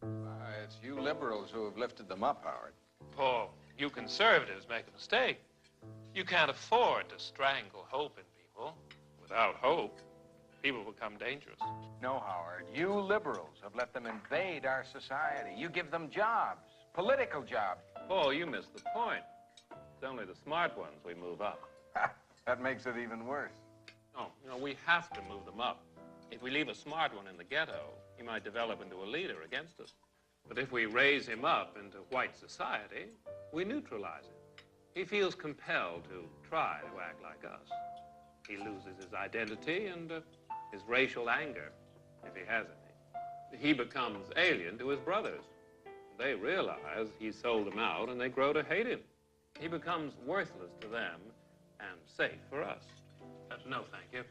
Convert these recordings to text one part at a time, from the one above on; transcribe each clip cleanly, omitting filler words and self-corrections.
It's you liberals who have lifted them up, Howard. Paul, you conservatives make a mistake. You can't afford to strangle hope in people. Without hope, people become dangerous. No, Howard. You liberals have let them invade our society. You give them jobs, political jobs. Paul, you missed the point. It's only the smart ones we move up. That makes it even worse. No, we have to move them up. If we leave a smart one in the ghetto, he might develop into a leader against us. But if we raise him up into white society, we neutralize him. He feels compelled to try to act like us. He loses his identity and his racial anger, if he has any. He becomes alien to his brothers. They realize he sold them out, and they grow to hate him. He becomes worthless to them and safe for us. No, thank you.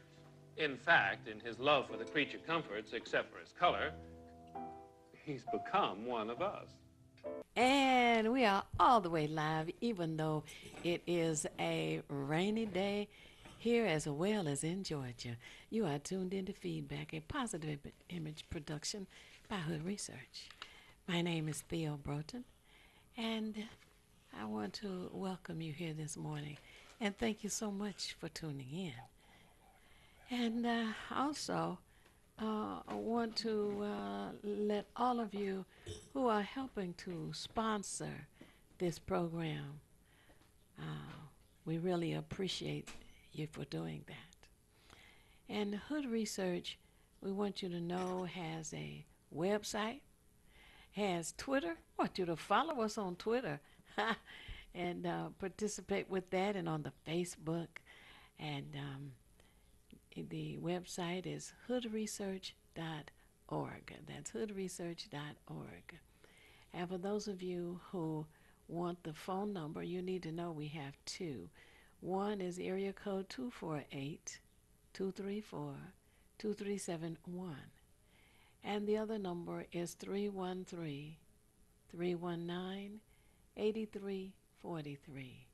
In fact, in his love for the creature comforts, except for his color, he's become one of us. And we are all the way live, even though it is a rainy day here as well as in Georgia. You are tuned into Feedback, a positive image production by Hood Research. My name is Theo Broughton, and I want to welcome you here this morning, and thank you so much for tuning in. And also, I want to let all of you who are helping to sponsor this program, we really appreciate you for doing that. And Hood Research, we want you to know, has a website, has Twitter. I want you to follow us on Twitter and participate with that, and on the Facebook. And the website is hoodresearch.org. That's hoodresearch.org. And for those of you who want the phone number, you need to know we have two. One is area code 248-234-2371. And the other number is 313-319-8343.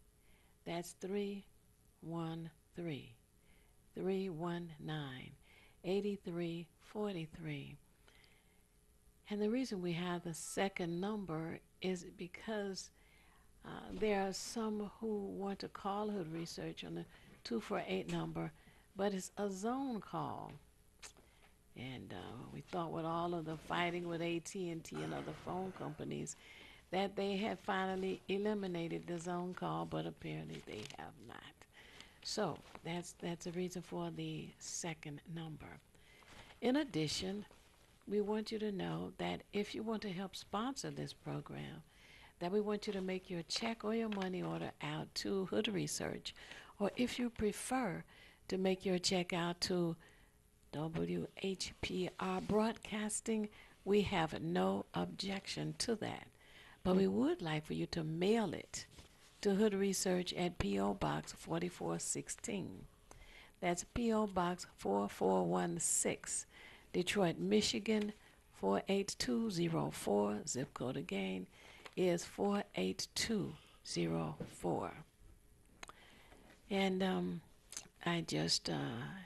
That's 313-319-8343. And the reason we have the second number is because there are some who want to call Hood Research on the 248 number, but it's a zone call. And we thought with all of the fighting with AT&T and other phone companies that they had finally eliminated the zone call, but apparently they have not. So that's a reason for the second number. In addition, we want you to know that if you want to help sponsor this program, that we want you to make your check or your money order out to Hood Research, or if you prefer to make your check out to WHPR Broadcasting, we have no objection to that. But we would like for you to mail it to Hood Research at P.O. Box 4416. That's P.O. Box 4416, Detroit, Michigan 48204. Zip code again is 48204. And I just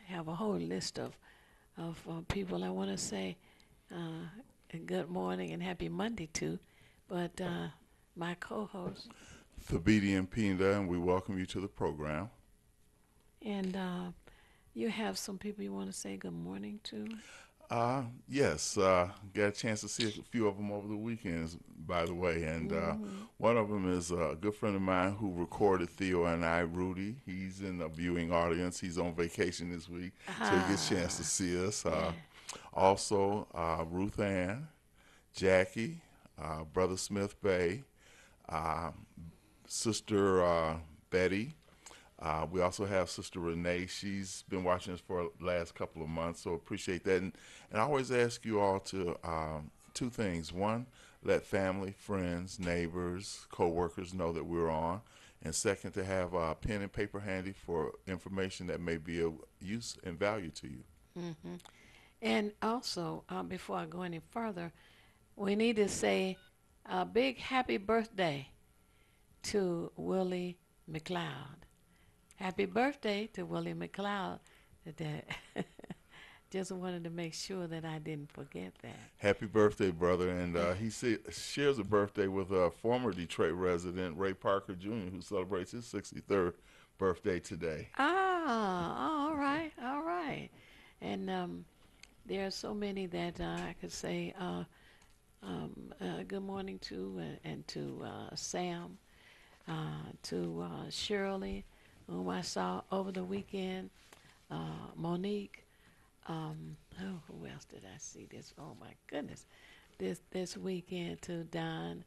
have a whole list of people I want to say good morning and happy Monday to, but my co-host Thabiti and Pinda, and we welcome you to the program. And you have some people you want to say good morning to? Yes, got a chance to see a few of them over the weekends, by the way, and one of them is a good friend of mine who recorded Theo and I, Rudy. He's in the viewing audience. He's on vacation this week, so he gets a chance to see us. Also, Ruth Ann, Jackie, Brother Smith Bay, Sister Betty. We also have Sister Renee. She's been watching us for the last couple of months, so appreciate that. And I always ask you all to two things. One, let family, friends, neighbors, co-workers know that we're on. And second, to have a pen and paper handy for information that may be of use and value to you. Mm-hmm. And also, before I go any further, we need to say a big happy birthday to Willie McLeod. Happy birthday to Willie McLeod. just wanted to make sure that I didn't forget that. Happy birthday, brother. And he shares a birthday with a former Detroit resident, Ray Parker Jr., who celebrates his 63rd birthday today. Ah, all right, all right. And there are so many that I could say good morning to, and to Sam, to Shirley, whom I saw over the weekend, Monique. Who else did I see this? Oh my goodness, this weekend to Don.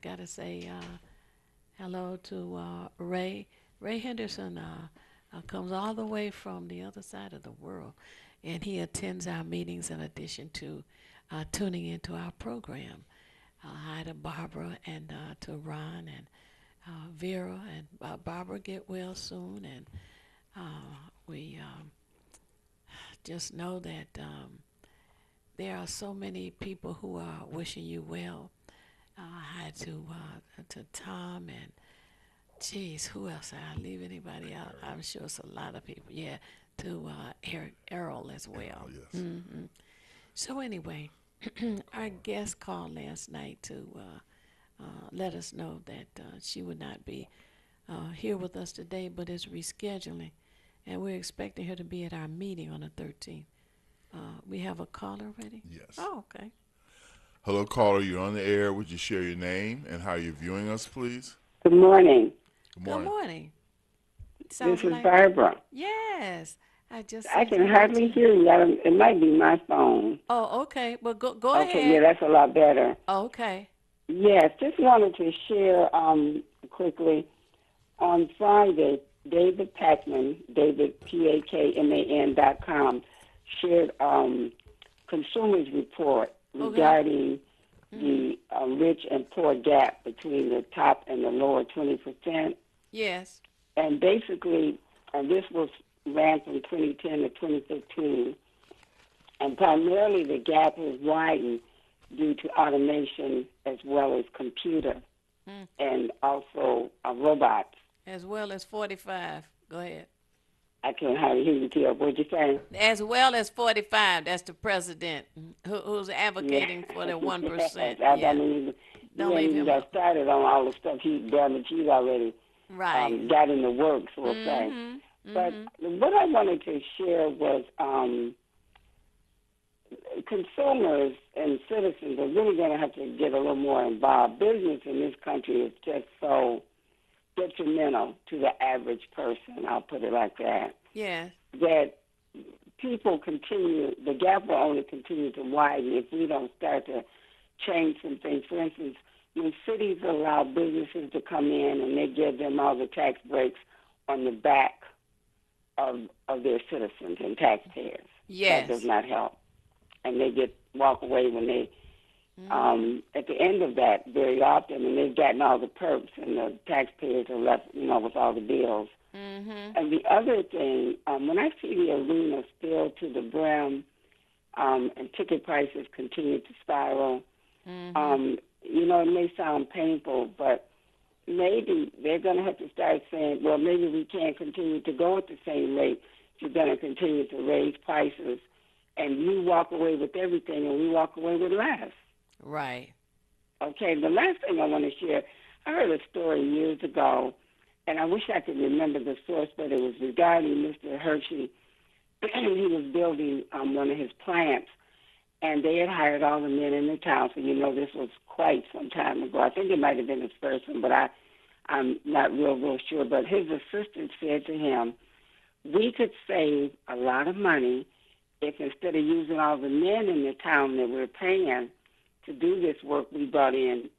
Gotta say hello to Ray. Ray Henderson comes all the way from the other side of the world, and he attends our meetings in addition to tuning into our program. Hi to Barbara and to Ron and Vera, and Barbara get well soon, and we just know that there are so many people who are wishing you well. Hi to Tom and, geez, who else? Did I leave anybody out? I'm sure it's a lot of people. Yeah, to Errol as well. Yes. Mm-hmm. So anyway, our guest called last night to let us know that she would not be here with us today, but is rescheduling, and we're expecting her to be at our meeting on the 13th. We have a caller ready? Yes. Oh, okay. Hello, caller. You're on the air. Would you share your name and how you're viewing us, please? Good morning. Good morning. Good morning. This is Barbara. Yes. I can hardly hear you. It might be my phone. Oh, okay. Well, go ahead. Okay, yeah, that's a lot better. Okay. Yes, just wanted to share quickly. On Friday, David Pakman, David, PAKMAN.com, shared Consumers Report regarding the rich and poor gap between the top and the lower 20%. Yes. And basically, this ran from 2010 to 2015, and primarily the gap has widened due to automation as well as computer and also robots. As well as 45. Go ahead. I can't hardly hear you, Tia. What'd you say? As well as 45. That's the president who's advocating for the 1%. I mean, Don't leave him got started on all the stuff he's already right. got in the works, we'll say. But what I wanted to share was consumers and citizens are really going to have to get a little more involved. Business in this country is just so detrimental to the average person, I'll put it like that. Yeah. That the gap will only continue to widen if we don't start to change some things. For instance, when cities allow businesses to come in and they give them all the tax breaks on the back of their citizens and taxpayers. Yes. That does not help. And they walk away when they, at the end of that, very often, and they've gotten all the perks, and the taxpayers are left, with all the bills. And the other thing, when I see the arena filled to the brim, and ticket prices continue to spiral, it may sound painful, but maybe they're going to have to start saying, well, maybe we can't continue to go at the same rate. You're going to continue to raise prices, and you walk away with everything, and we walk away with less. Right. Okay, the last thing I want to share, I heard a story years ago, and I wish I could remember the source, but it was regarding Mr. Hershey. He was building one of his plants, and they had hired all the men in the town, so this was quite some time ago. I think it might have been his first one, but I'm not real sure. But his assistant said to him, we could save a lot of money if instead of using all the men in the town that we're paying to do this work, we brought in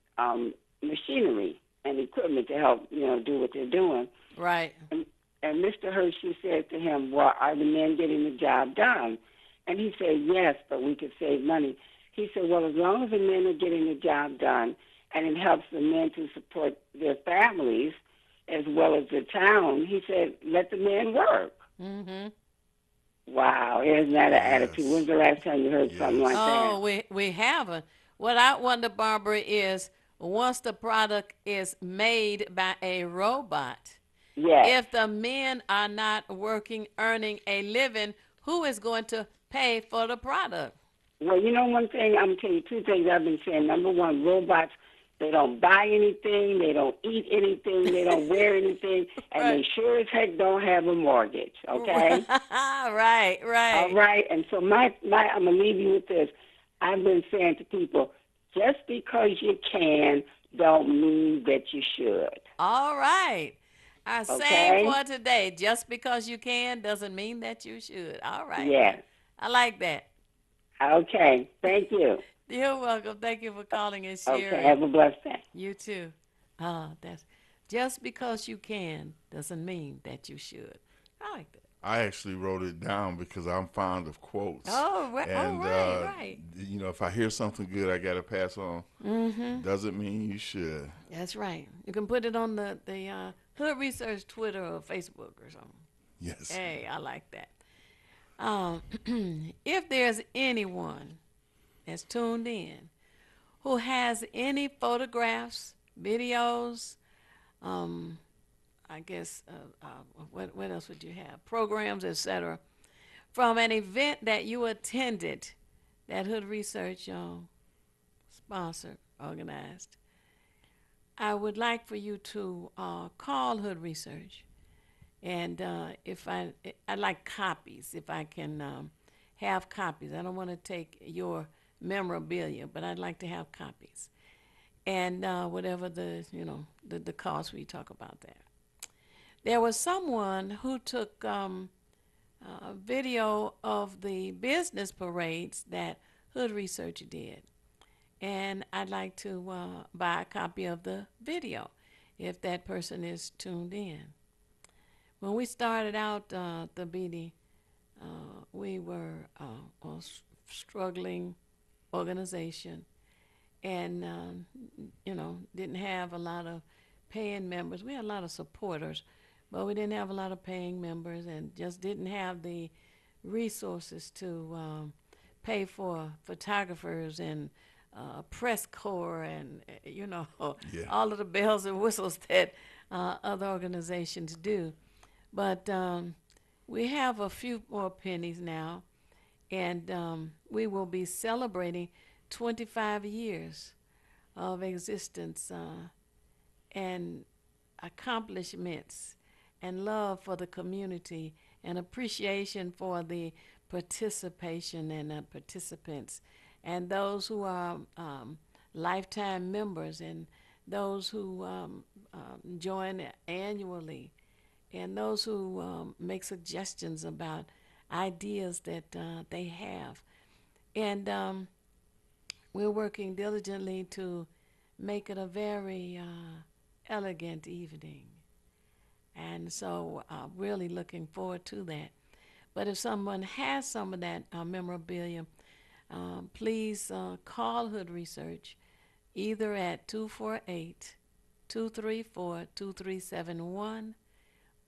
machinery and equipment to help, do what they're doing. Right. And Mr. Hershey said to him, well, are the men getting the job done? And he said, yes, but we could save money. He said, well, as long as the men are getting the job done and it helps the men to support their families as well as the town, he said, let the men work. Wow, isn't that an attitude? When's the last time you heard something like that? Oh, we haven't. What I wonder, Barbara, is once the product is made by a robot, yes. if the men are not working, earning a living, who is going to pay for the product. Well, you know one thing, I'm going to tell you two things I've been saying. Number one, robots, they don't buy anything, they don't eat anything, they don't wear anything, and Right. they sure as heck don't have a mortgage, okay? Right, right. All right, and so I'm going to leave you with this. I've been saying to people, just because you can don't mean that you should. All right. Our Okay. saying for today, just because you can doesn't mean that you should. All right. Yes. I like that. Okay, thank you. You're welcome. Thank you for calling and Okay, sharing. have a blessed day. You too. That's just because you can doesn't mean that you should. I like that. I actually wrote it down because I'm fond of quotes. Oh, right. And, right. you know, if I hear something good, I got to pass on. Doesn't mean you should. That's right. You can put it on the Hood Research Twitter or Facebook or something. Yes. Hey, I like that. If there's anyone that's tuned in who has any photographs, videos, I guess, what else would you have? Programs, etc., from an event that you attended that Hood Research sponsored, organized, I would like for you to call Hood Research. And if I'd like copies, if I can have copies. I don't want to take your memorabilia, but I'd like to have copies. And whatever the cost, we talk about that. There was someone who took video of the business parades that Hood Research did. And I'd like to buy a copy of the video if that person is tuned in. When we started out the BD, we were a struggling organization and, didn't have a lot of paying members. We had a lot of supporters, but we didn't have a lot of paying members and just didn't have the resources to pay for photographers and press corps and, all of the bells and whistles that other organizations do. But we have a few more pennies now, and we will be celebrating 25 years of existence and accomplishments and love for the community and appreciation for the participation and participants and those who are lifetime members and those who join annually and those who make suggestions about ideas that they have. And we're working diligently to make it a very elegant evening. And so really looking forward to that. But if someone has some of that memorabilia, please call Hood Research either at 248-234-2371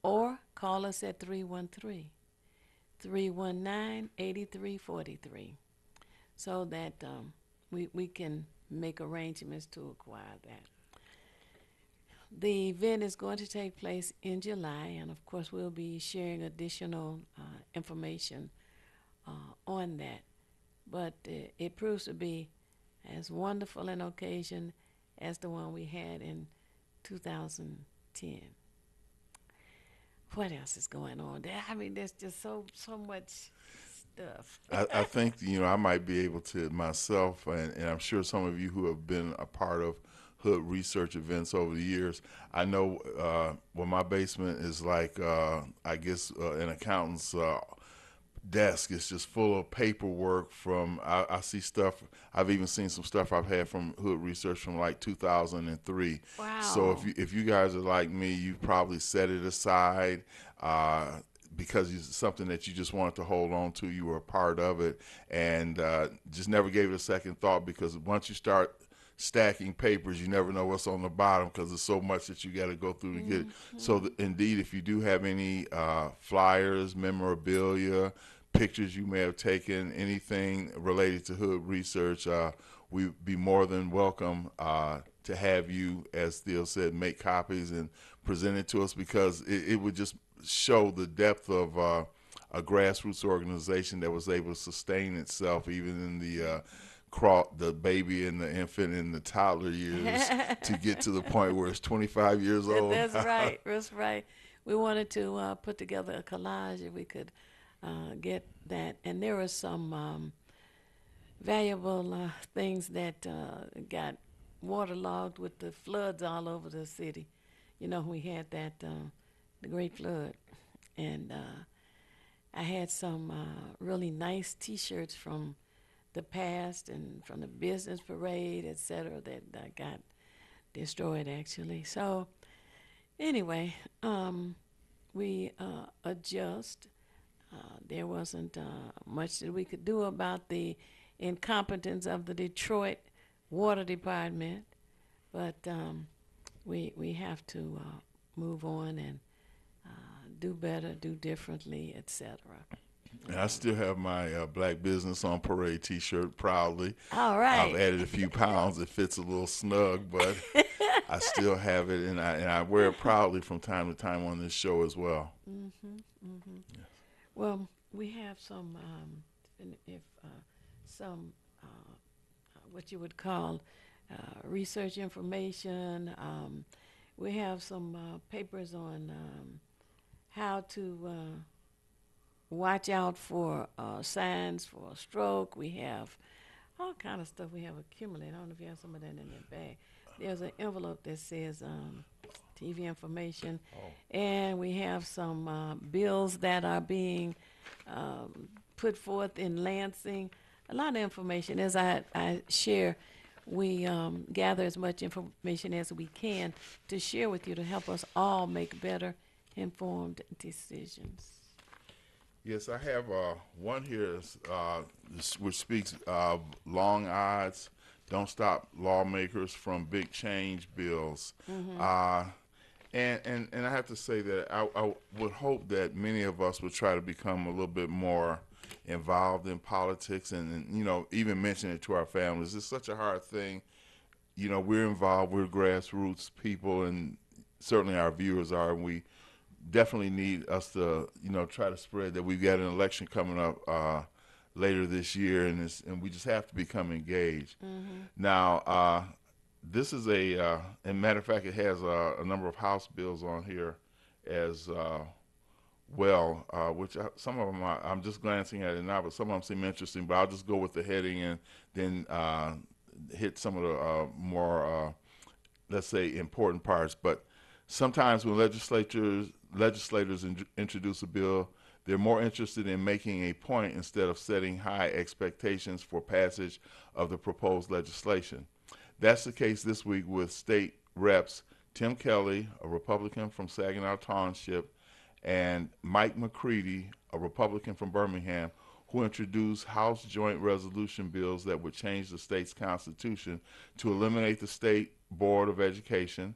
or call us at 313-319-8343 so that we can make arrangements to acquire that. The event is going to take place in July, and of course we'll be sharing additional information on that. But it proves to be as wonderful an occasion as the one we had in 2010. What else is going on there? I mean, there's just so much stuff. I think, I might be able to myself, and I'm sure some of you who have been a part of Hood Research events over the years, I know my basement is like, I guess, an accountant's desk. It's just full of paperwork from, I see stuff, I've even seen some stuff I've had from Hood Research from like 2003. Wow. So if you guys are like me, you probably set it aside because it's something that you just wanted to hold on to. You were a part of it and just never gave it a second thought, because once you start stacking papers, you never know what's on the bottom because there's so much that you got to go through to get it. So indeed, if you do have any flyers, memorabilia, pictures you may have taken, anything related to Hood Research, we'd be more than welcome to have you, as Theo said, make copies and present it to us, because it would just show the depth of a grassroots organization that was able to sustain itself even in the baby and the infant and the toddler years to get to the point where it's 25 years old. That's right. That's right. We wanted to put together a collage if we could get that. And there were some valuable things that got waterlogged with the floods all over the city. You know, we had that, the Great Flood. And I had some really nice T-shirts from the past and from the business parade, et cetera, that got destroyed, actually. So anyway, we adjust. There wasn't much that we could do about the incompetence of the Detroit Water Department, but we have to move on and do better, do differently, etc. And I still have my Black Business on Parade T-shirt proudly. All right. I've added a few pounds. It fits a little snug, but I still have it, and I wear it proudly from time to time on this show as well. Yes. Well, we have some, some what you would call research information. We have some papers on how to watch out for signs for a stroke. We have all kind of stuff we have accumulated. I don't know if you have some of that in your bag. There's an envelope that says TV information, and we have some bills that are being put forth in Lansing. A lot of information. As I share, we gather as much information as we can to share with you to help us all make better informed decisions. Yes, I have one here which speaks of long odds. Don't stop lawmakers from big change bills. And I have to say that I would hope that many of us would try to become a little bit more involved in politics and you know, even mention it to our families. It's such a hard thing. You know, we're involved, we're grassroots people, and certainly our viewers are, and we definitely need us to, you know, try to spread that we've got an election coming up later this year, and we just have to become engaged. Now, this is a matter of fact, it has a number of House bills on here as well, which some of them I'm just glancing at it now, but some of them seem interesting. But I'll just go with the heading and then hit some of the more, let's say, important parts. But sometimes when legislators introduce a bill, they're more interested in making a point instead of setting high expectations for passage of the proposed legislation. That's the case this week with state reps Tim Kelly, a Republican from Saginaw Township, and Mike McCready, a Republican from Birmingham, who introduced House joint resolution bills that would change the state's constitution to eliminate the State Board of Education,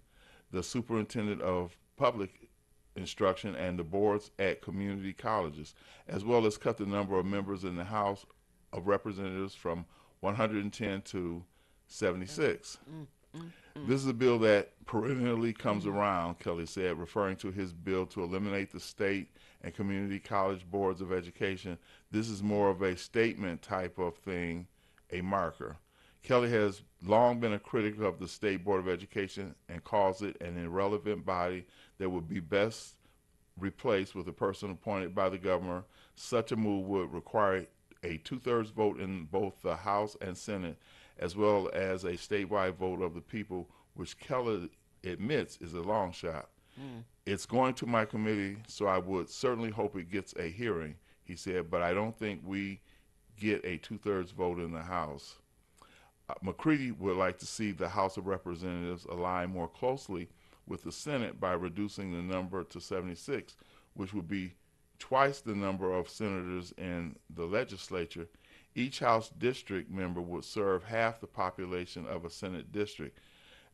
the Superintendent of Public Instruction, and the boards at community colleges, as well as cut the number of members in the House of Representatives from 110 to 76. This is a bill that perennially comes around, Kelly said, referring to his bill to eliminate the state and community college boards of education. This is more of a statement type of thing, a marker. Kelly has long been a critic of the State Board of Education and calls it an irrelevant body that would be best replaced with a person appointed by the governor. Such a move would require a 2/3 vote in both the House and Senate, as well as a statewide vote of the people, which Kelly admits is a long shot. It's going to my committee, so I would certainly hope it gets a hearing, he said, but I don't think we get a 2/3 vote in the House. McCready would like to see the House of Representatives align more closely with the Senate by reducing the number to 76, which would be twice the number of senators in the legislature. Each House district member would serve half the population of a Senate district.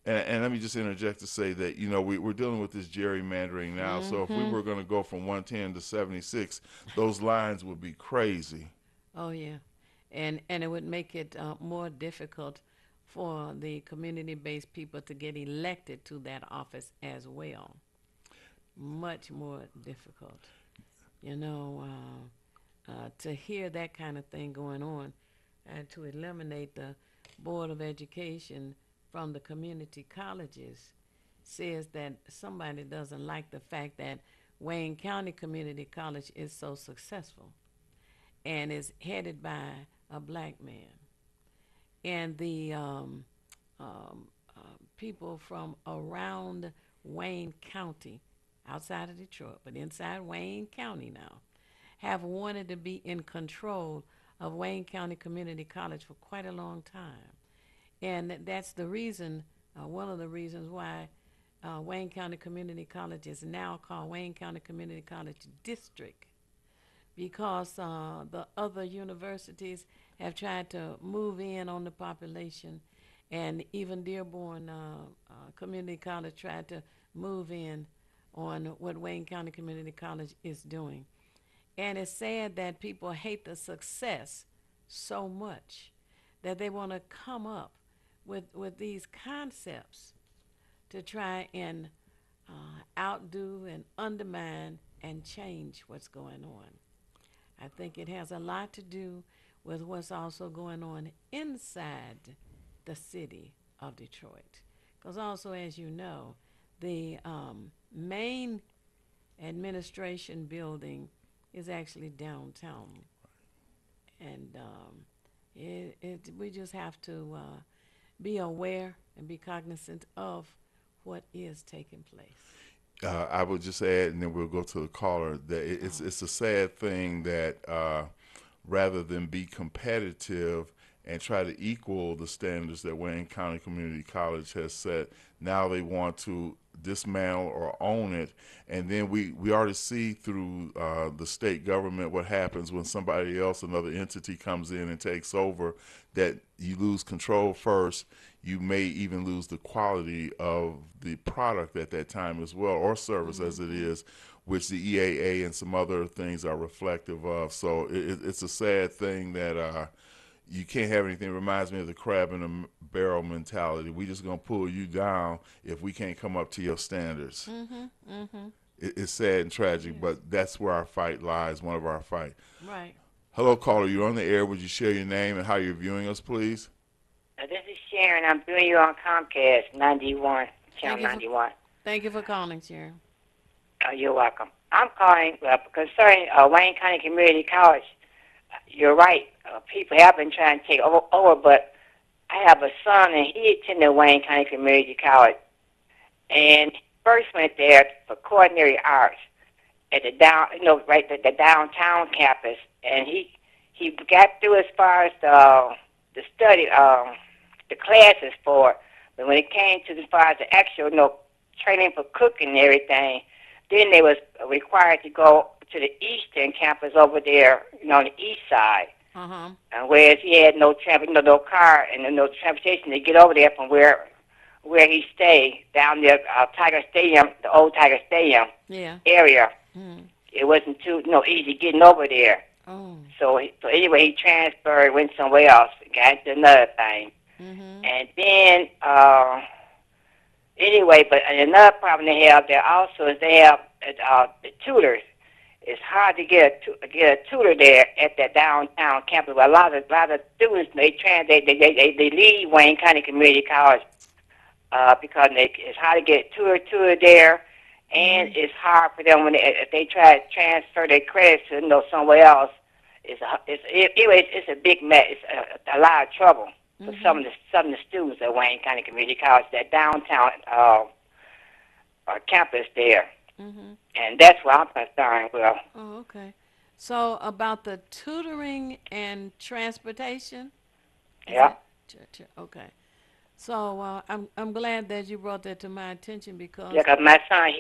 And let me just interject to say that, you know, we're dealing with this gerrymandering now, so if we were going to go from 110 to 76, those lines would be crazy. Oh, yeah. And it would make it more difficult for the community-based people to get elected to that office as well. Much more difficult. you know, to hear that kind of thing going on and to eliminate the Board of Education from the community colleges says that somebody doesn't like the fact that Wayne County Community College is so successful and is headed by a black man. And the people from around Wayne County, outside of Detroit, but inside Wayne County now, have wanted to be in control of Wayne County Community College for quite a long time. And that's the reason, one of the reasons why Wayne County Community College is now called Wayne County Community College District, because the other universities have tried to move in on the population, and even Dearborn Community College tried to move in on what Wayne County Community College is doing. And it's sad that people hate the success so much that they want to come up with these concepts to try and outdo and undermine and change what's going on. I think it has a lot to do with what's also going on inside the city of Detroit. Because also, as you know, the main administration building is actually downtown. And we just have to be aware and be cognizant of what is taking place. I would just add, and then we'll go to the caller, that it's a sad thing that rather than be competitive and try to equal the standards that Wayne County Community College has set, now they want to dismantle or own it. And then we already see through the state government what happens when somebody else, another entity, comes in and takes over, that you lose control first. You may even lose the quality of the product at that time as well, or service as it is, which the EAA and some other things are reflective of. So it's a sad thing that you can't have anything. It reminds me of the crab in a barrel mentality. We just gonna pull you down if we can't come up to your standards. It's sad and tragic, but that's where our fight lies, one of our fight. Right. Hello, caller. You're on the air. Would you share your name and how you're viewing us, please? This is Sharon. I'm viewing you on Comcast 91, channel 91. Thank you for calling, Sharon. You're welcome. I'm calling concerning Wayne County Community College. You're right. People have been trying to take over, but I have a son, and he attended Wayne County Community College. And he first went there for culinary arts at the the downtown campus. And he got through as far as the study, the classes for it. But when it came to as far as the actual, training for cooking and everything, then they was required to go to the eastern campus over there, on the east side. And whereas he had no car and no transportation to get over there from where he stayed down there, Tiger Stadium, the old Tiger Stadium area. It wasn't too easy getting over there. So anyway, he transferred, went somewhere else, got into another thing. And then anyway, but another problem they have there also is they have the tutors. It's hard to get a tutor there at that downtown campus. A lot of students they leave Wayne County Community College because it's hard to get a tutor there, and it's hard for them if they try to transfer their credits to somewhere else. It's a big mess. It's a lot of trouble for some of the students at Wayne County Community College, that downtown campus there. And that's what I'm concerned with. Oh, okay. So about the tutoring and transportation? Yeah. Okay. So I'm glad that you brought that to my attention because because my son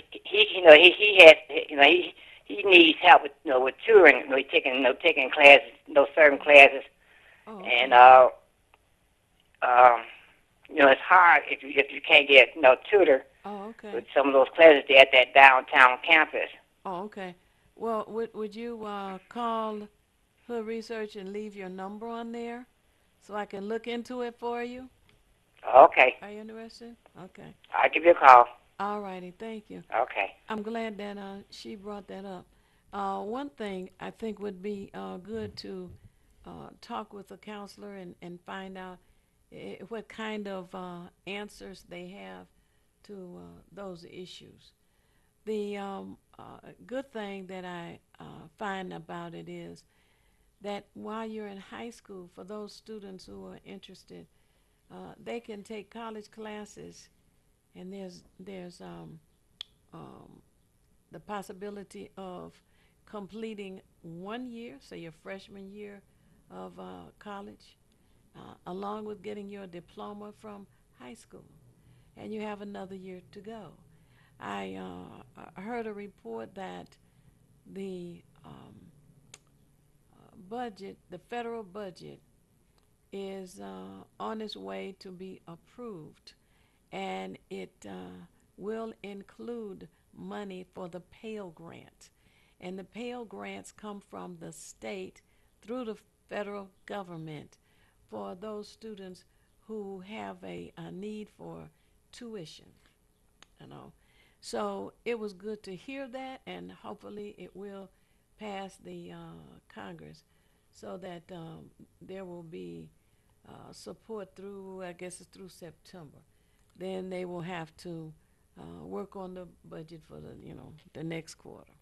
he needs help with tutoring. He's taking classes, certain classes, and it's hard if you can't get tutor. Oh, okay. With some of those classes there at that downtown campus. Oh, okay. Well, would you call Hood Research and leave your number on there so I can look into it for you? Okay. Are you interested? Okay. I'll give you a call. All righty. Thank you. Okay. I'm glad that she brought that up One thing I think would be good to talk with a counselor and find out what kind of answers they have to those issues. The good thing that I find about it is that while you're in high school, for those students who are interested, they can take college classes, and there's um, the possibility of completing 1 year, so your freshman year of college, along with getting your diploma from high school, and you have another year to go. I heard a report that the budget, the federal budget, is on its way to be approved, and it will include money for the Pell Grant. And the Pell Grants come from the state through the federal government for those students who have a need for tuition, you know. So it was good to hear that, and hopefully it will pass the Congress so that there will be support through, I guess it's through September. Then they will have to work on the budget for the next quarter.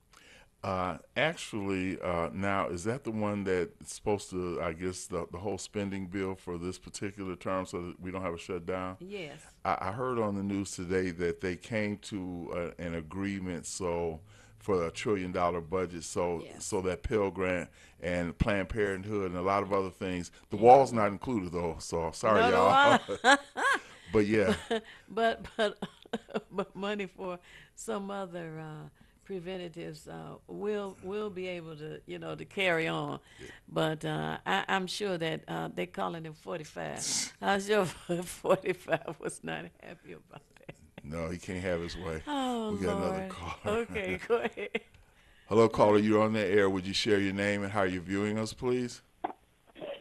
Actually, now, is that the one that's supposed to, I guess, the whole spending bill for this particular term so that we don't have a shutdown? Yes. I heard on the news today that they came to an agreement for $1 trillion budget, Yes. so that Pell Grant and Planned Parenthood and a lot of other things. The wall's not included though, so sorry No, y'all. no, But yeah, but but money for some other preventatives will be able to to carry on. But I'm sure that they're calling him 45. I'm sure 45 was not happy about that. no, he can't have his way. Oh We got another Lord. caller. Okay, go ahead. Hello, caller. You're on the air. Would you share your name and how you're viewing us, please?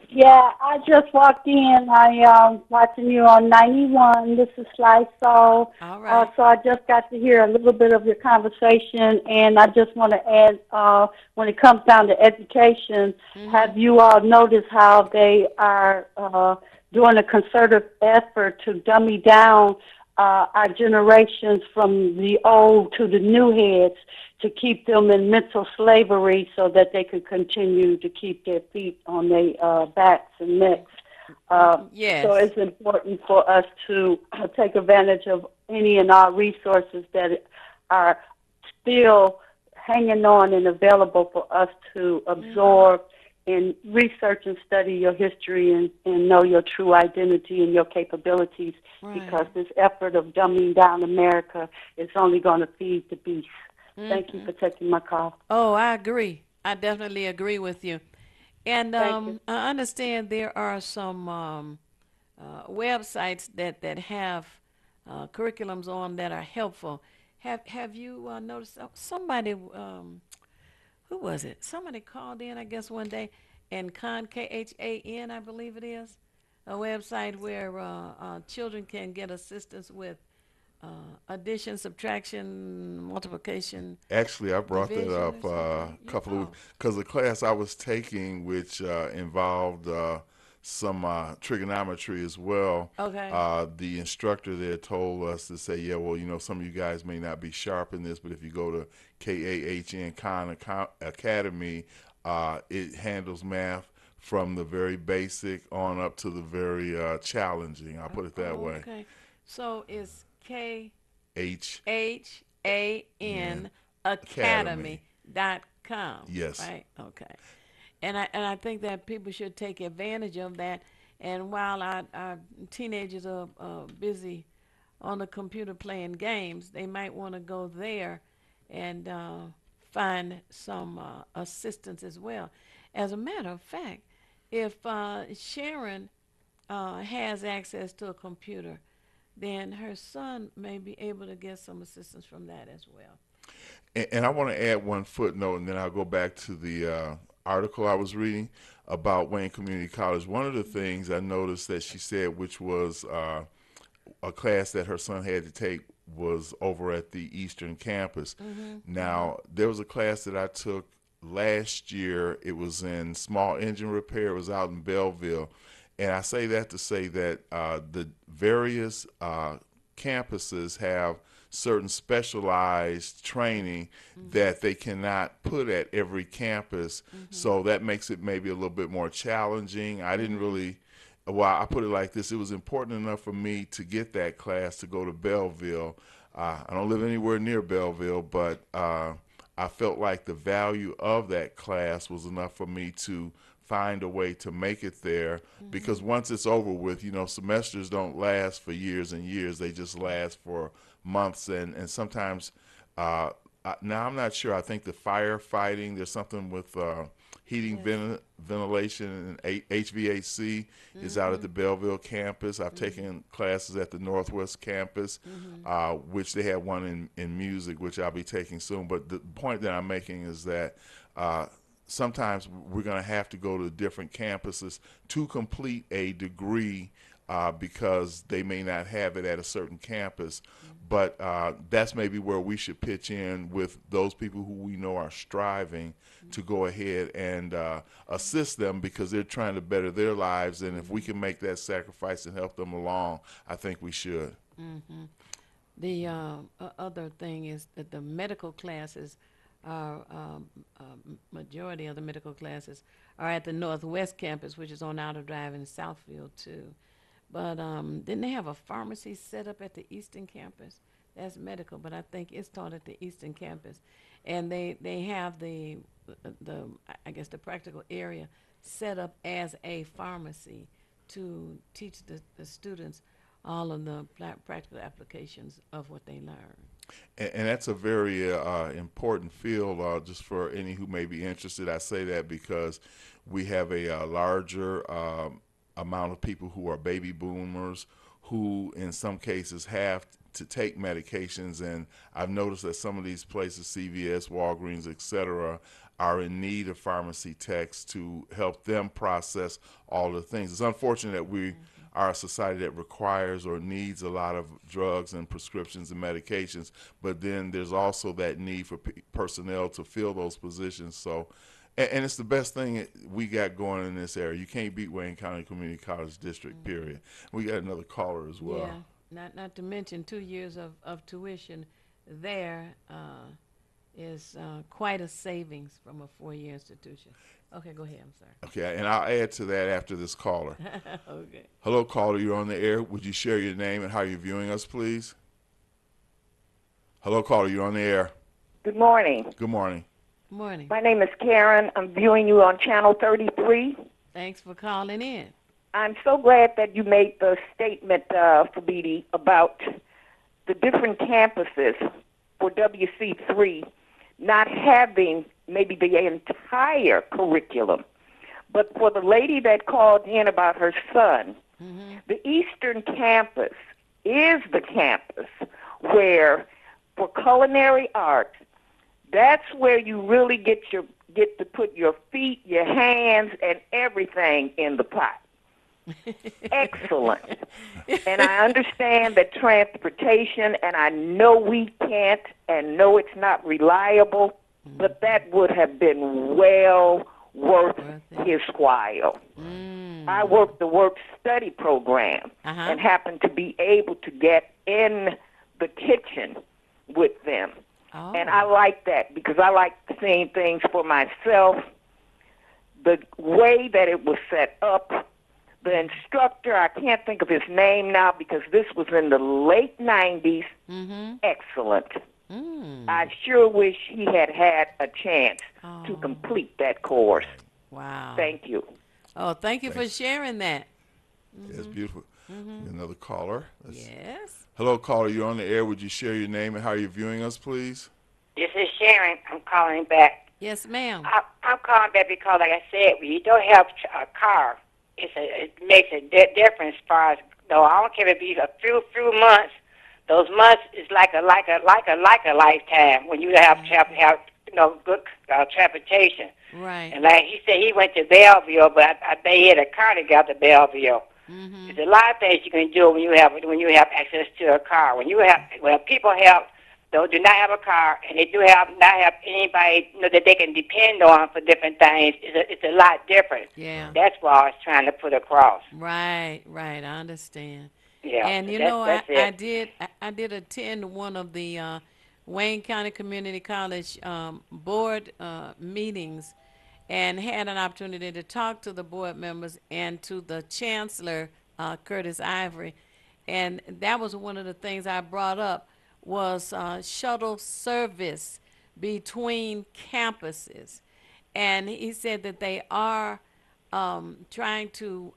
Yeah, I just walked in. I watching you on 91. This is Sly Soul. All right. So I just got to hear a little bit of your conversation, and I just want to add, when it comes down to education, have you all noticed how they are doing a concerted effort to dummy down our generations from the old to the new heads, to keep them in mental slavery so that they can continue to keep their feet on their backs and necks. Yes. So it's important for us to take advantage of any and all resources that are still hanging on and available for us to absorb and research and study your history and know your true identity and your capabilities, because this effort of dumbing down America is only going to feed the beast. Thank you for taking my call. Oh, I agree. I definitely agree with you. And Thank you. I understand there are some websites that have curriculums on that are helpful. Have you noticed somebody? Who was it? Somebody called in, I guess, one day, and KHAN, I believe it is, a website where children can get assistance with addition, subtraction, multiplication. Actually, I brought that Division up or a something? couple of Oh. because the class I was taking, which involved some trigonometry as well. Okay. The instructor there told us to say, yeah, well, some of you guys may not be sharp in this, but if you go to KAHN Khan Academy, it handles math from the very basic on up to the very challenging. I'll put it that way. Okay. So it's KHAN H. Academy.com. Yes. Right? Okay. And I think that people should take advantage of that. And while our teenagers are busy on the computer playing games, they might want to go there and find some assistance as well. As a matter of fact, if Sharon has access to a computer, then her son may be able to get some assistance from that as well. And I want to add one footnote, and then I'll go back to the article I was reading about Wayne Community College. One of the things I noticed that she said, which was a class that her son had to take, was over at the Eastern Campus. Now, there was a class that I took last year. It was in small engine repair. It was out in Belleville. And I say that to say that the various campuses have certain specialized training that they cannot put at every campus. So that makes it maybe a little bit more challenging. I didn't really, well, I put it like this. It was important enough for me to get that class to go to Belleville. I don't live anywhere near Belleville, but I felt like the value of that class was enough for me to find a way to make it there, because once it's over with, you know, semesters don't last for years and years. They just last for months, and sometimes now I'm not sure. I think the firefighting, there's something with heating, ventilation, and HVAC is out at the Belleville campus. I've taken classes at the Northwest campus, which they have one in music, which I'll be taking soon. But the point that I'm making is that sometimes we're going to have to go to different campuses to complete a degree because they may not have it at a certain campus. But that's maybe where we should pitch in with those people who we know are striving to go ahead and assist them, because they're trying to better their lives. And if we can make that sacrifice and help them along, I think we should. The other thing is that the medical classes are, majority of the medical classes are at the Northwest campus, which is on Outer Drive in Southfield too. But didn't they have a pharmacy set up at the Eastern campus? That's medical, but I think it's taught at the Eastern campus. And they have the I guess the practical area set up as a pharmacy to teach the students all of the practical applications of what they learn. And that's a very important field, just for any who may be interested. I say that because we have a larger amount of people who are baby boomers who in some cases have to take medications, and I've noticed that some of these places, CVS, Walgreens, etc., are in need of pharmacy techs to help them process all the things. It's unfortunate that we are a society that requires or needs a lot of drugs and prescriptions and medications, but then there's also that need for personnel to fill those positions. So, and it's the best thing we got going in this area. You can't beat Wayne County Community College District, period. We got another caller as well. Yeah, not to mention 2 years of tuition there is quite a savings from a 4-year institution. Okay, go ahead. I'm sorry. Okay, and I'll add to that after this caller. Okay. Hello, caller. You're on the air. Would you share your name and how you're viewing us, please? Hello, caller. You're on the air. Good morning. Good morning. Morning. My name is Karen. I'm viewing you on Channel 33. Thanks for calling in. I'm so glad that you made the statement, Fabidi, about the different campuses for WC3 not having maybe the entire curriculum. But for the lady that called in about her son, the Eastern campus is the campus where, for culinary arts, that's where you really get to put your feet, your hands, and everything in the pot. Excellent. And I understand that transportation, and I know we can't, and know it's not reliable, but that would have been well worth his while. I worked the work-study program and happened to be able to get in the kitchen with them. And I like that because I like seeing things for myself. The way that it was set up, the instructor, I can't think of his name now because this was in the late 90s, excellent. I sure wish he had had a chance to complete that course. Wow. Thank you. Oh, thank you for sharing that. That's beautiful. Another caller. Yes. Hello, caller. You're on the air. Would you share your name and how you're viewing us, please? This is Sharon. I'm calling back. Yes, ma'am. I'm calling back because, like I said, when you don't have a car, it makes a difference as far as, no, I don't care if it be a few months. Those months is like a lifetime when you have good transportation. Right. And like he said, he went to Belleville, but I bet he had a car to get to Belleville. There's a lot of things you can do when you have access to a car. When people have those do not have a car, and they do not have anybody that they can depend on for different things. It's a lot different. Yeah. That's what I was trying to put across. Right, right. I understand. Yeah, And you that's, know, that's it. I did attend one of the Wayne County Community College board meetings, and had an opportunity to talk to the board members and to the chancellor, Curtis Ivory, and that was one of the things I brought up was shuttle service between campuses, and he said that they are trying to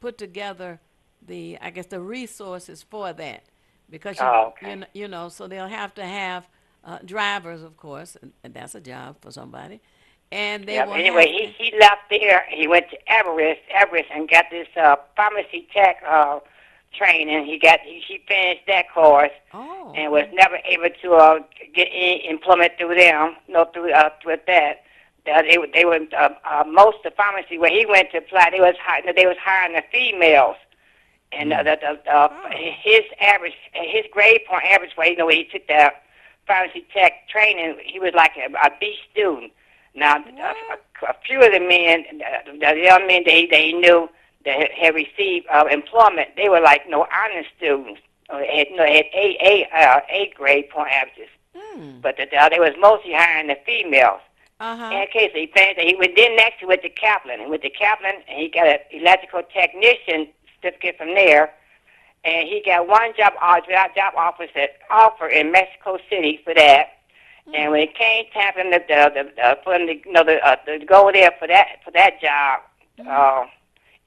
put together I guess the resources for that, because Oh, okay. you know, so they'll have to have drivers, of course, and that's a job for somebody, and they Yeah. will Anyway, have to. he left there. He went to Everest, and got this pharmacy tech training. He finished that course Oh, and was never able to get any employment through them. No, through with that. They were most of the pharmacy where he went to apply. They was hiring the females. And his grade point average, where when he took the pharmacy tech training, he was like a B student. Now, a few of the men, the young men they knew that had received employment, they were like honor students. Had A grade point averages. But they was mostly hiring the females. In case he finished, next he went to Kaplan. He went to Kaplan, and he got an electrical technician certificate from there, and he got one job offer in Mexico City for that. And when it came time for him to go there for that job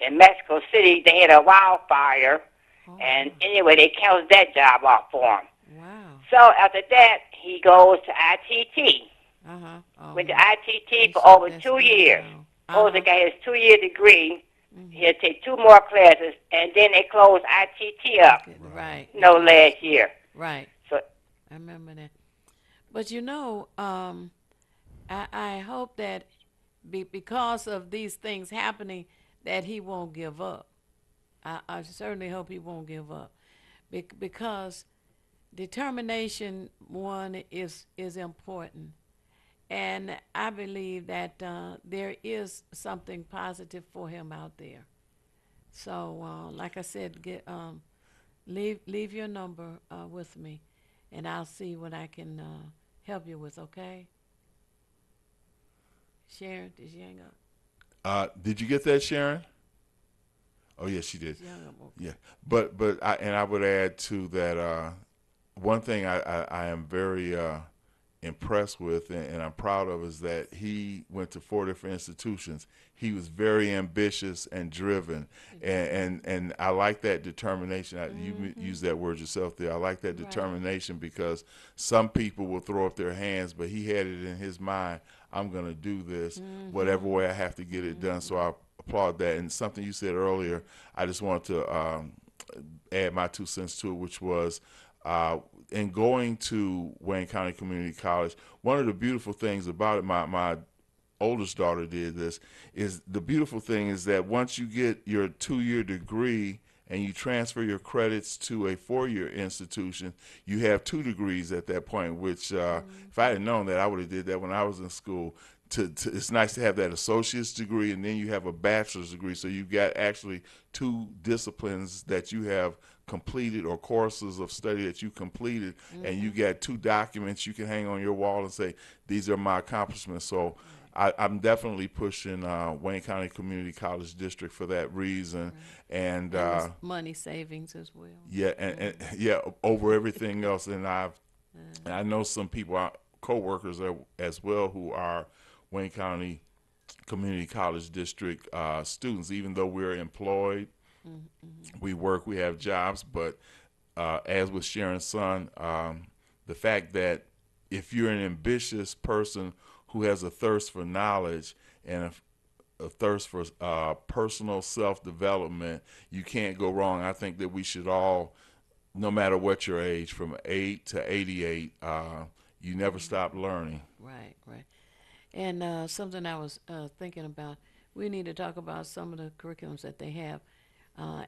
in Mexico City, they had a wildfire, and anyway they canceled that job off for him. wow. So after that, he goes to ITT. Oh, Went to ITT for so over that's 2 good years. now. Supposed to get his 2-year degree. He had to take 2 more classes, and then they closed ITT up. Right. Last year. Right. So I remember that. But you know, I hope that because of these things happening, that he won't give up. I certainly hope he won't give up, because determination, one, is important, and I believe that there is something positive for him out there. So, like I said, leave your number with me, and I'll see what I can help you with. Okay, Sharon, did you hang up? Did you get that, Sharon? Oh, yes, she did. She hung up. Okay. Yeah, but I would add to that one thing I am very impressed with and I'm proud of is that he went to 4 different institutions. He was very ambitious and driven, and I like that determination. You used that word yourself there. I like that determination because some people will throw up their hands, but he had it in his mind, I'm going to do this whatever way I have to get it done. So I applaud that. And something you said earlier, I just wanted to add my 2 cents to it, which was in going to Wayne County Community College, one of the beautiful things about it, my oldest daughter did this, is the beautiful thing is that once you get your 2-year degree and you transfer your credits to a 4-year institution, you have 2 degrees at that point, which if I had known that, I would have did that when I was in school. It's nice to have that associate's degree, and then you have a bachelor's degree, so you've got actually 2 disciplines that you have completed or courses of study that you completed, and you got 2 documents you can hang on your wall and say, these are my accomplishments. So I'm definitely pushing Wayne County Community College District for that reason. And there's money savings as well. Yeah, and yeah, over everything else. And I know some people, co-workers as well, who are Wayne County Community College District students. Even though we're employed, we work, we have jobs, but as with Sharon's son, the fact that if you're an ambitious person who has a thirst for knowledge and a thirst for personal self-development, you can't go wrong. I think that we should all, no matter what your age, from 8 to 88, you never stop learning. Right. And something I was thinking about, we need to talk about some of the curriculums that they have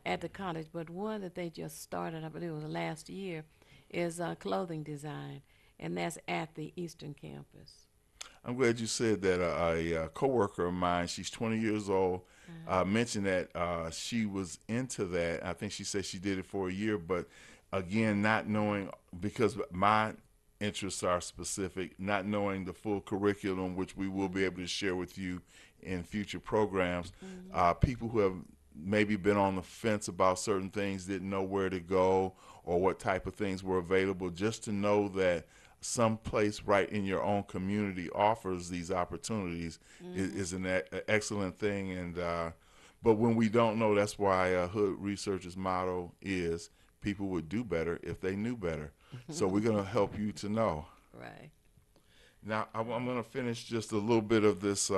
at the college, but one that they just started, I believe it was last year, is clothing design. and that's at the Eastern Campus. I'm glad you said that. A coworker of mine, she's 20 years old, mentioned that she was into that. I think she said she did it for a year, but again, not knowing, because my interests are specific, not knowing the full curriculum, which we will be able to share with you in future programs. People who have maybe been on the fence about certain things, didn't know where to go or what type of things were available, just to know that some place right in your own community offers these opportunities is an excellent thing. And but when we don't know, that's why Hood Research's motto is people would do better if they knew better. So we're going to help you to know. Right. Now, I'm going to finish just a little bit of this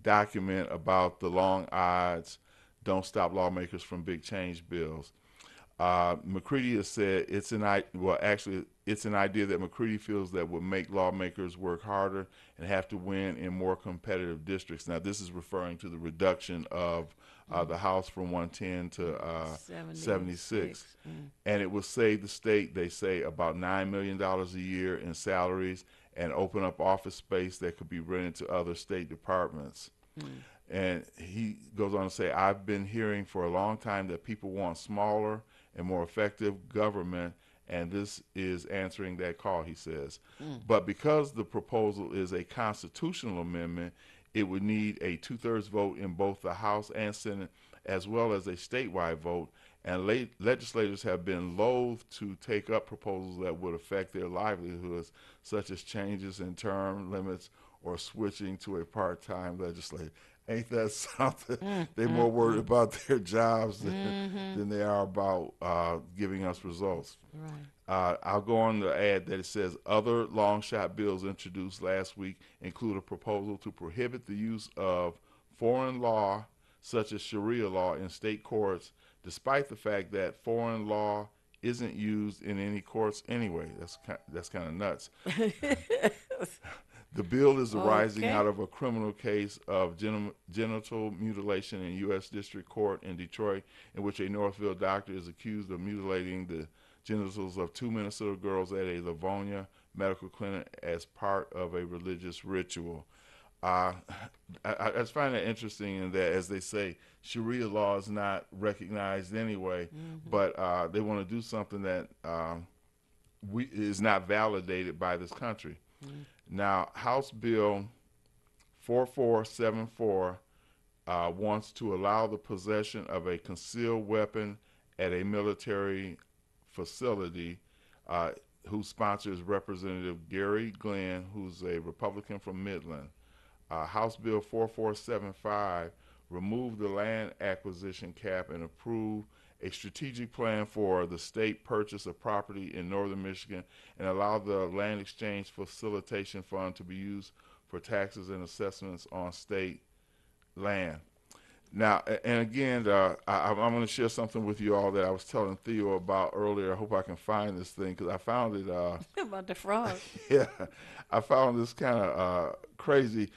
document about the long odds don't stop lawmakers from big change bills. McCready has said it's an idea that McCready feels that would make lawmakers work harder and have to win in more competitive districts. Now, this is referring to the reduction of the House from 110 to 76. And it will save the state, they say, about $9 million a year in salaries and open up office space that could be rented to other state departments. And he goes on to say, I've been hearing for a long time that people want smaller and more effective government, and this is answering that call, he says. But because the proposal is a constitutional amendment, it would need a 2/3 vote in both the House and Senate, as well as a statewide vote, and legislators have been loath to take up proposals that would affect their livelihoods, such as changes in term limits or switching to a part-time legislator. Ain't that something? They're more worried about their jobs than they are about giving us results. Right. I'll go on to add that it says other long shot bills introduced last week include a proposal to prohibit the use of foreign law, such as Sharia law, in state courts, despite the fact that foreign law isn't used in any courts anyway. That's kind of nuts. The bill is arising out of a criminal case of genital mutilation in U.S. District Court in Detroit, in which a Northville doctor is accused of mutilating the genitals of 2 Minnesota girls at a Livonia medical clinic as part of a religious ritual. I just find that interesting in that, as they say, Sharia law is not recognized anyway, but they want to do something that is not validated by this country. Now, House Bill 4474 wants to allow the possession of a concealed weapon at a military facility, whose sponsor is Representative Gary Glenn, who's a Republican from Midland. House Bill 4475 removed the land acquisition cap and approved a strategic plan for the state purchase of property in northern Michigan and allow the Land Exchange Facilitation Fund to be used for taxes and assessments on state land. Now, and again, I'm going to share something with you all that I was telling Theo about earlier. I hope I can find this thing because I found it. About the frog. Yeah, I found this kind of crazy.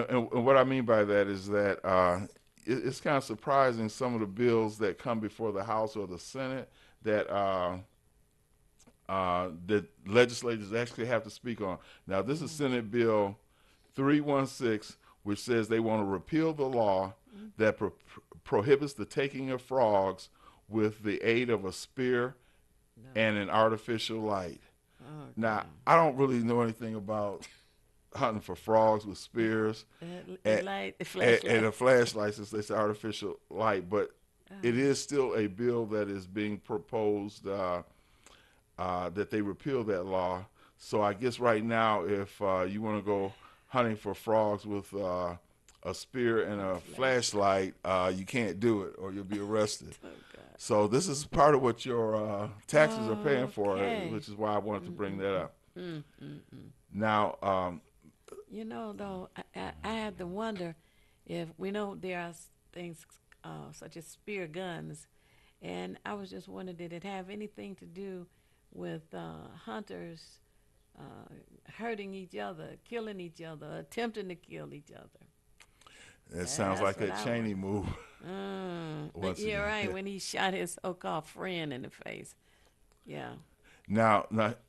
And what I mean by that is that it's kind of surprising some of the bills that come before the House or the Senate that that legislators actually have to speak on. Now, this is Senate Bill 316, which says they want to repeal the law that prohibits the taking of frogs with the aid of a spear and an artificial light. Now, I don't really know anything about hunting for frogs with spears and a flashlight, since they say artificial light, but it is still a bill that is being proposed that they repeal that law. So I guess right now, if you want to go hunting for frogs with a spear and a flashlight, you can't do it or you'll be arrested. So this is part of what your taxes are paying for, which is why I wanted to bring that up. Now, you know, though, I had to wonder if we know there are things such as spear guns, and I was just wondering, did it have anything to do with hunters hurting each other, killing each other, attempting to kill each other? It sounds like that Cheney move. Yeah, right, when he shot his so-called friend in the face. Yeah. Now,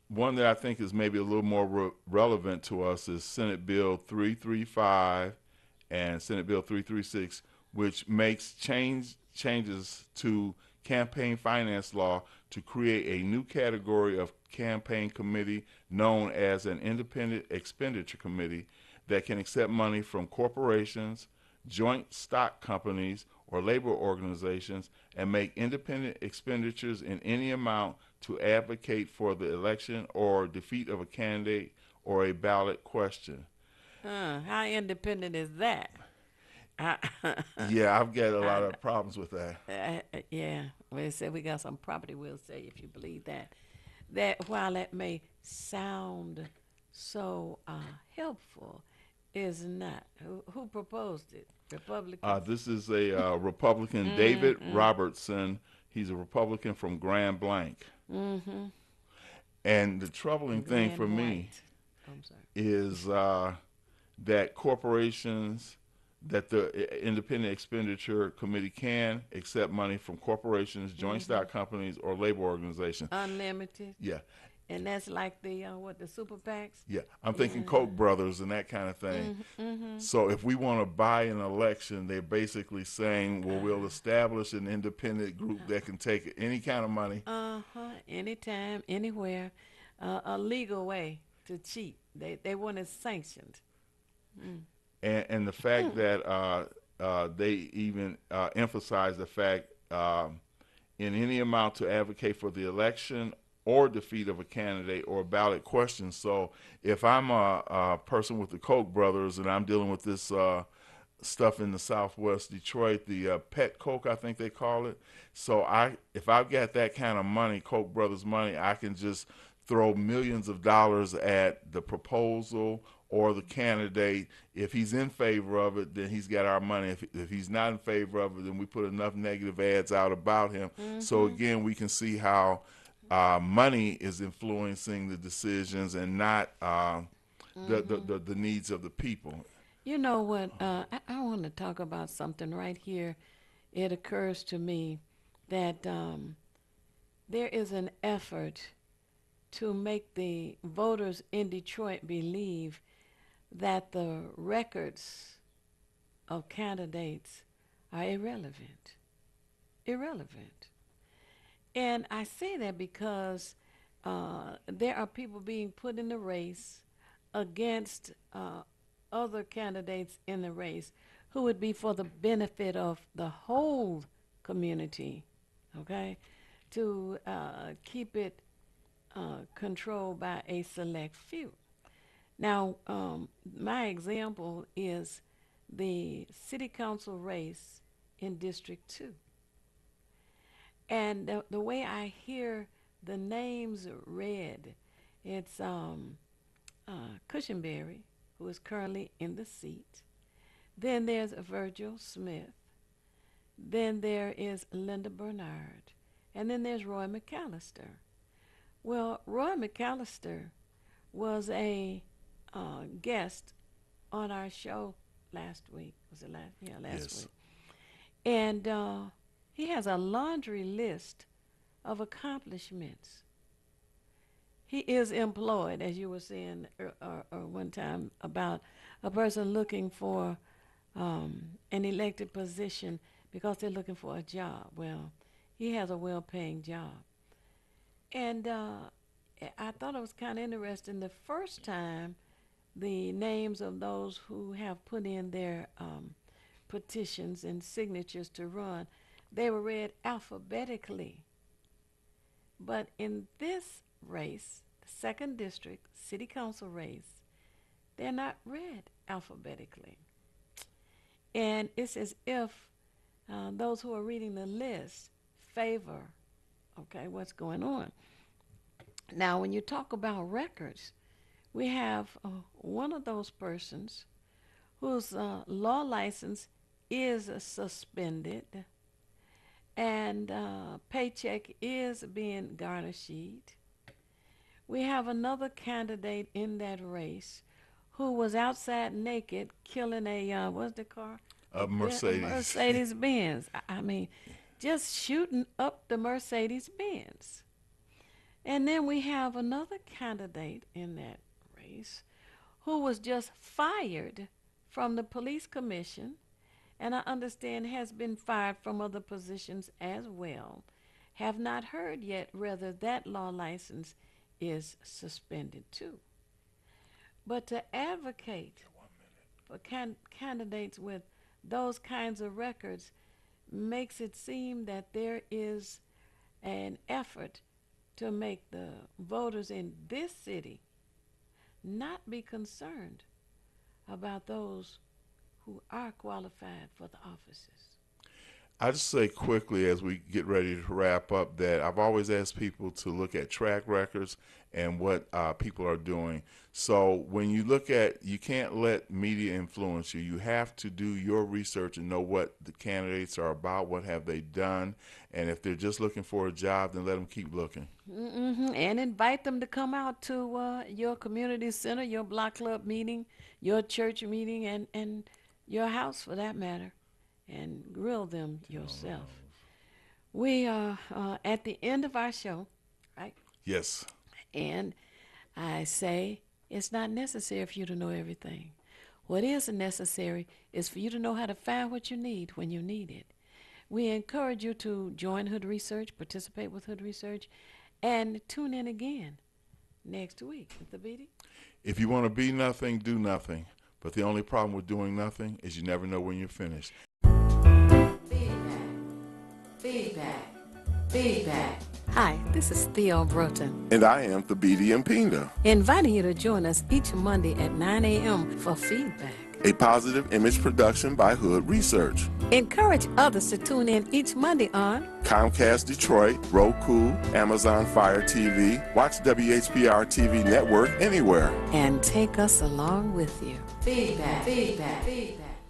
one that I think is maybe a little more relevant to us is Senate Bill 335 and Senate Bill 336, which makes changes to campaign finance law to create a new category of campaign committee known as an independent expenditure committee that can accept money from corporations, joint stock companies, or labor organizations and make independent expenditures in any amount to advocate for the election or defeat of a candidate or a ballot question. How independent is that? Yeah, I've got a lot of problems with that. Yeah, well, it said we got some property, we'll say, if you believe that. That while that may sound so helpful, is not. Who proposed it? Republicans? This is a Republican, David Robertson. He's a Republican from Grand Blanc. Mm-hmm. And the troubling thing for me is that corporations, that the Independent Expenditure Committee can accept money from corporations, joint stock companies, or labor organizations. Unlimited? Yeah. And that's like the the super PACs? Yeah, I'm thinking Koch brothers and that kind of thing. So if we want to buy an election, they're basically saying, well, we'll establish an independent group that can take any kind of money. Anytime, anywhere. A legal way to cheat. They want it sanctioned. And the fact that they even emphasize the fact in any amount to advocate for the election or defeat of a candidate or a ballot question. So if I'm a person with the Koch brothers and I'm dealing with this stuff in the Southwest Detroit, the Pet Koch, I think they call it. So if I've got that kind of money, Koch brothers money, I can just throw millions of dollars at the proposal or the candidate. If he's in favor of it, then he's got our money. If he's not in favor of it, then we put enough negative ads out about him. So again, we can see how money is influencing the decisions and not the needs of the people. You know what? I want to talk about something right here. It occurs to me that there is an effort to make the voters in Detroit believe that the records of candidates are irrelevant. Irrelevant. And I say that because there are people being put in the race against other candidates in the race who would be for the benefit of the whole community, okay, to keep it controlled by a select few. Now, my example is the city council race in District 2. And the way I hear the names read, it's Cushenberry, who is currently in the seat. Then there's Virgil Smith. Then there is Linda Bernard. And then there's Roy McAllister. Well, Roy McAllister was a guest on our show last week. Was it last? Yeah, last week. And he has a laundry list of accomplishments. He is employed, as you were saying one time, about a person looking for an elected position because they're looking for a job. Well, he has a well-paying job. And I thought it was kind of interesting. The first time, the names of those who have put in their petitions and signatures to run, they were read alphabetically. But in this race, the 2nd District City Council race, they're not read alphabetically. And it's as if those who are reading the list favor, okay, what's going on. Now, when you talk about records, we have one of those persons whose law license is suspended and paycheck is being garnished. We have another candidate in that race who was outside naked killing a, what's the car? A Mercedes. Mercedes-Benz. I mean, just shooting up the Mercedes-Benz. And then we have another candidate in that race who was just fired from the police commission, and I understand has been fired from other positions as well. Have not heard yet whether that law license is suspended too. But to advocate for candidates with those kinds of records makes it seem that there is an effort to make the voters in this city not be concerned about those who are qualified for the offices. I just say quickly as we get ready to wrap up that I've always asked people to look at track records and what people are doing. So when you look at, you can't let media influence you. You have to do your research and know what the candidates are about, what have they done, and if they're just looking for a job, then let them keep looking. And invite them to come out to your community center, your block club meeting, your church meeting, and your house for that matter, and grill them yourself. We are at the end of our show, right? Yes. And I say it's not necessary for you to know everything. What is necessary is for you to know how to find what you need when you need it. We encourage you to join Hood Research, participate with Hood Research, and tune in again next week. Thabiti? If you want to be nothing, do nothing. But the only problem with doing nothing is you never know when you're finished. Feedback. Feedback. Hi, this is Theo Broughton, And I am Thabiti Mpinga, inviting you to join us each Monday at 9 a.m. for Feedback. a positive image production by Hood Research. Encourage others to tune in each Monday on Comcast Detroit, Roku, Amazon Fire TV, watch WHPR TV Network anywhere. and take us along with you. Feedback. Feedback. Feedback.